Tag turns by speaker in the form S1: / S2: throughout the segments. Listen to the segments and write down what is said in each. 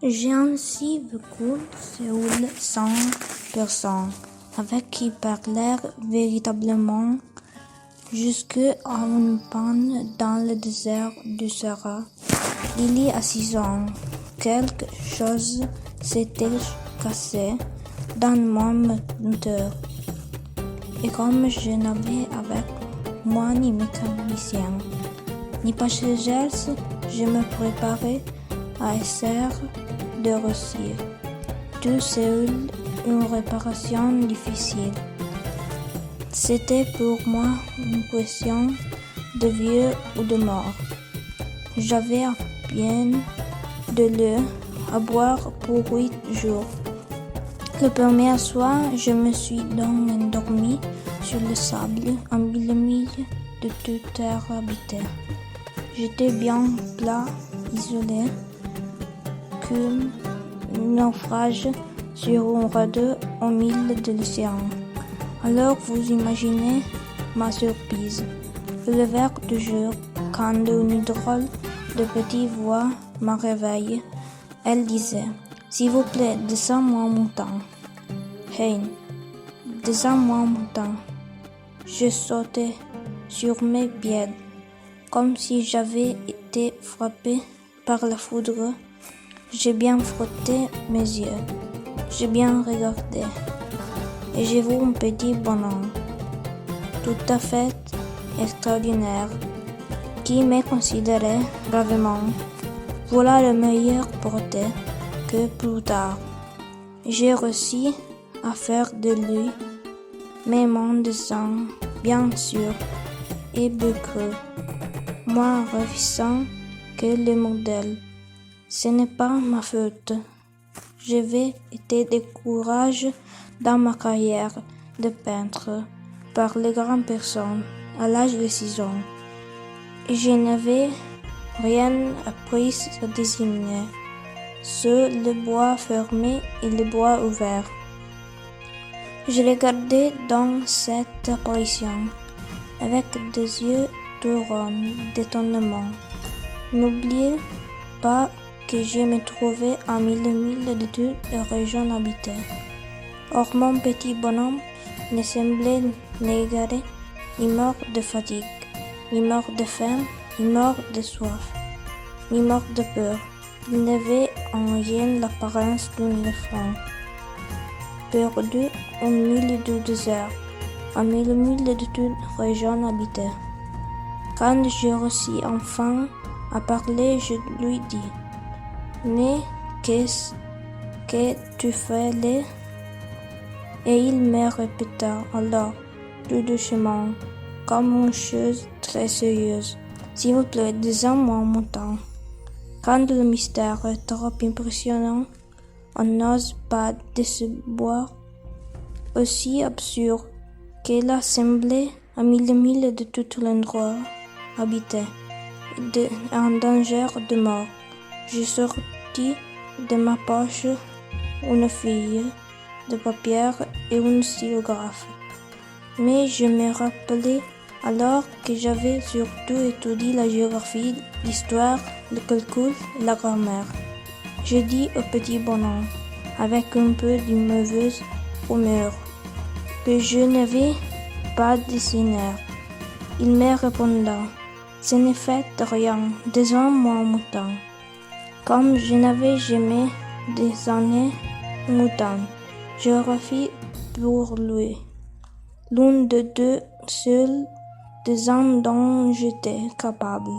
S1: J'ai ainsi vécu Séoul sans personne avec qui parler véritablement jusqu'à une panne dans le désert du Sahara. Il y a 6 ans, quelque chose s'était cassé dans mon moteur. Et comme je n'avais avec moi ni mécanicien, ni passagers, je me préparais à essayer de réussir. Tout seul, une réparation difficile. C'était pour moi une question de vie ou de mort. J'avais à peine de l'eau à boire pour 8 jours. Le premier soir, je me suis donc endormi sur le sable, à 1000 milles de toute terre habitée. J'étais bien plat, isolé, comme un naufrage sur un radeau au milieu de l'océan. Alors vous imaginez ma surprise. Le lever du jour, quand une drôle de petite voix m'a réveillé, elle disait: « S'il vous plaît, descends-moi en montant. » Hein, descends-moi en montant. Je sautais sur mes pieds, comme si j'avais été frappé par la foudre. J'ai bien frotté mes yeux, j'ai bien regardé, et j'ai vu un petit bonhomme, tout à fait extraordinaire, qui me considérait gravement. Voilà le meilleur porté que plus tard. J'ai réussi à faire de lui mes mains de sang, bien sûr, et beaucoup moins ravissant que le modèle. Ce n'est pas ma faute. J'avais été découragé dans ma carrière de peintre par les grandes personnes à l'âge de 6 ans. Et je n'avais rien appris à désigner, sur le bois fermé et le bois ouvert. Je regardais dans cette apparition avec des yeux tout ronds d'étonnement. N'oubliez pas que je me trouvais à 1000 milles de toute la région habitée. Or mon petit bonhomme ne semblait n'égarer ni mort de fatigue, ni mort de faim, ni mort de soif, ni mort de peur. Il n'avait en rien l'apparence d'un éléphant, perdu au milieu du désert, à 1000 milles de toute région habitée. Quand je réussis enfin à parler, je lui dis: « Mais qu'est-ce que tu fais là ?» Et il me répéta alors, tout doucement, comme une chose très sérieuse: « S'il vous plaît, descends-moi en montant. » Quand le mystère est trop impressionnant, on n'ose pas décevoir. Aussi absurde qu'elle a semblé à 1000 milles de tout l'endroit habité, en danger de mort. J'ai sorti de ma poche une feuille de papier et un stylographe. Mais je me rappelais alors que j'avais surtout étudié la géographie, l'histoire, le calcul et la grammaire. Je dis au petit bonhomme, avec un peu de mauvaise humeur, que je n'avais pas dessiné. Il me répondit: « Ce n'est fait de rien, descends-moi en montant. » Comme je n'avais jamais dessiné un mouton, je refis pour lui l'un de deux seuls dessins dont j'étais capable,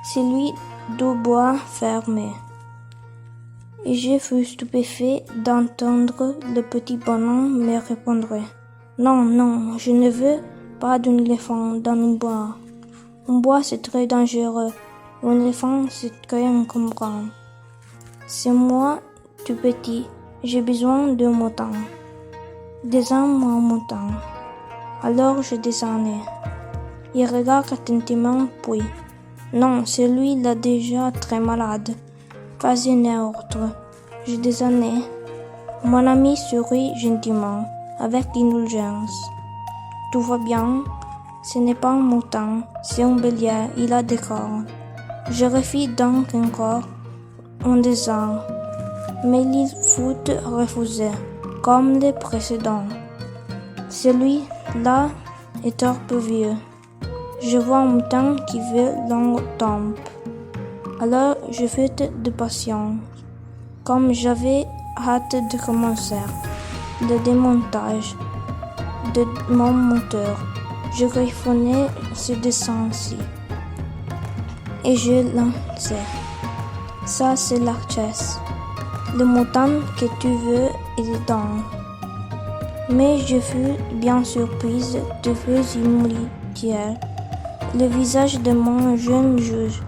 S1: celui du bois fermé. Et je fus stupéfait d'entendre le petit bonhomme me répondre: « Non, non, je ne veux pas d'un éléphant dans un bois. Un bois, c'est très dangereux. Un éléphant, c'est très encombrant. C'est moi, tout petit, j'ai besoin d'un mouton. Descends-moi un mouton. » Alors je descendais. Il regarde attentivement, puis: « Non, celui-là déjà très malade. Pas un autre. » Je descendais. Mon ami sourit gentiment, avec indulgence. « Tout va bien. Ce n'est pas un mouton, c'est un bélier, il a des cornes. » Je refis donc encore un dessin, mais il fut refusé, comme les précédents. Celui-là est un peu vieux. Je vois un mouton qui veut longtemps. Alors je fus de patience. Comme j'avais hâte de commencer le démontage de mon moteur, je griffonnais ce dessin-ci et je lançais. Ça, c'est la chaise. Le mouton que tu veux est dedans. Mais je fus bien surprise de voir immobilière le visage de mon jeune juge.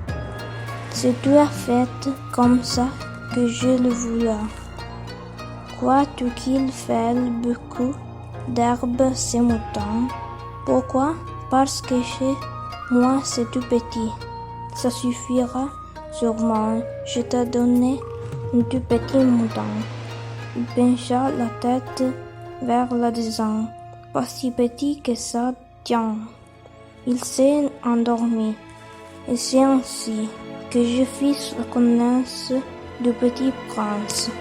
S1: C'est tout à fait comme ça que je le voulais. Crois-tu qu'il fait beaucoup d'herbe ces moutons? Pourquoi? Parce que chez moi c'est tout petit. Ça suffira sûrement. Je t'ai donné un tout petit mouton. Il pencha la tête vers le dessin. Pas si petit que ça, tiens. Il s'est endormi. Et c'est ainsi que je fis la connaissance du petit prince.